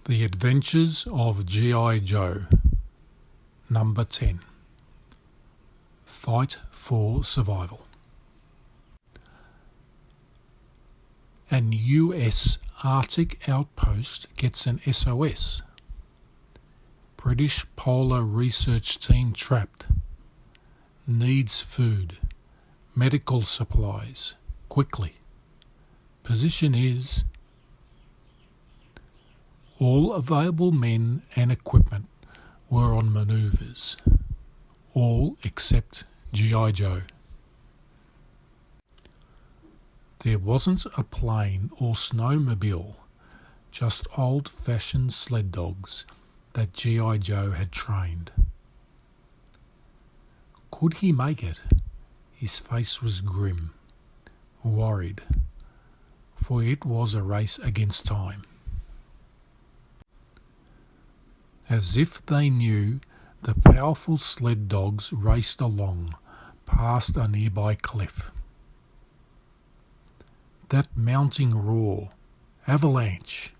The Adventures of G.I. Joe, Number 10. Fight for Survival. An US Arctic outpost gets an SOS. British Polar Research Team trapped. Needs food. Medical supplies. Quickly. Position is... All available men and equipment were on manoeuvres. All except G.I. Joe. There wasn't a plane or snowmobile, just old-fashioned sled dogs that G.I. Joe had trained. Could he make it? His face was grim, worried, for it was a race against time. As if they knew, the powerful sled dogs raced along, past a nearby cliff. That mounting roar, avalanche,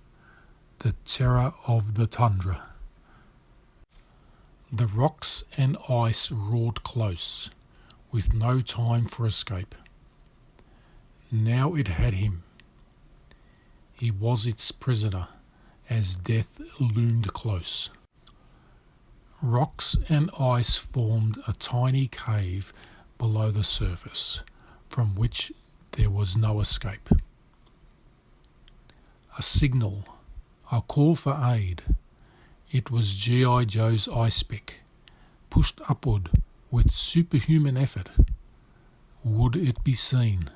the terror of the tundra. The rocks and ice roared close, with no time for escape. Now it had him. He was its prisoner, as death loomed close. Rocks and ice formed a tiny cave below the surface, from which there was no escape. A signal, a call for aid. It was G.I. Joe's ice pick, pushed upward with superhuman effort. Would it be seen?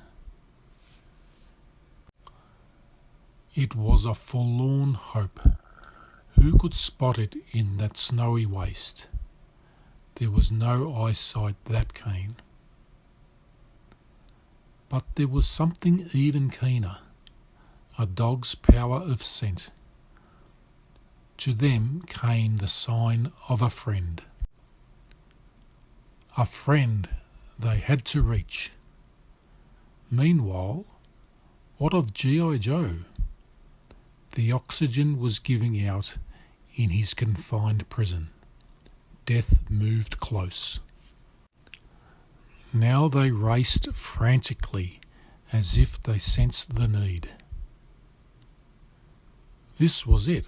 It was a forlorn hope. Who could spot it in that snowy waste? There was no eyesight that keen. But there was something even keener, a dog's power of scent. To them came the sign of a friend. A friend they had to reach. Meanwhile, what of G.I. Joe? The oxygen was giving out in his confined prison. Death moved close. Now they raced frantically, as if they sensed the need. This was it.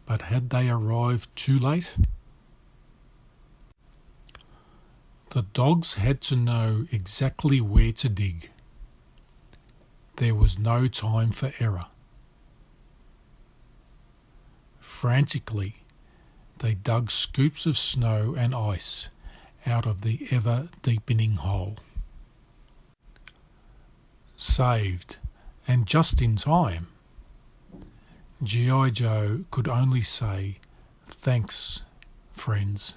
But had they arrived too late? The dogs had to know exactly where to dig. There was no time for error. Frantically, they dug scoops of snow and ice out of the ever-deepening hole. Saved, and just in time. G.I. Joe could only say, "Thanks, friends."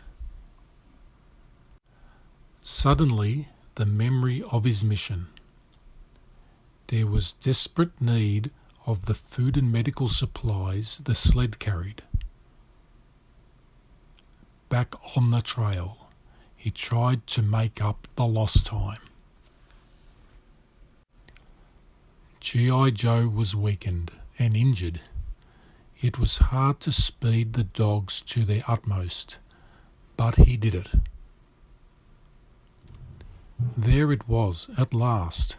Suddenly, the memory of his mission. There was desperate need of the food and medical supplies the sled carried. Back on the trail, he tried to make up the lost time. G.I. Joe was weakened and injured. It was hard to speed the dogs to their utmost, but he did it. There it was, at last,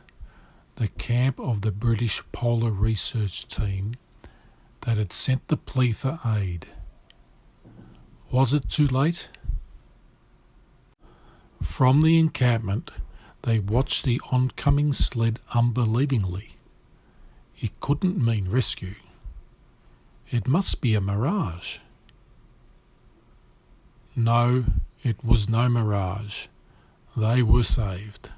the camp of the British Polar Research Team that had sent the plea for aid. Was it too late? From the encampment, they watched the oncoming sled unbelievingly. It couldn't mean rescue. It must be a mirage. No, it was no mirage. They were saved.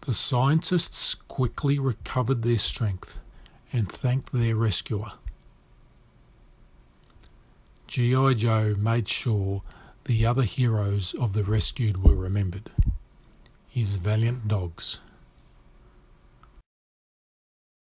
The scientists quickly recovered their strength and thanked their rescuer. G.I. Joe made sure the other heroes of the rescued were remembered, his valiant dogs.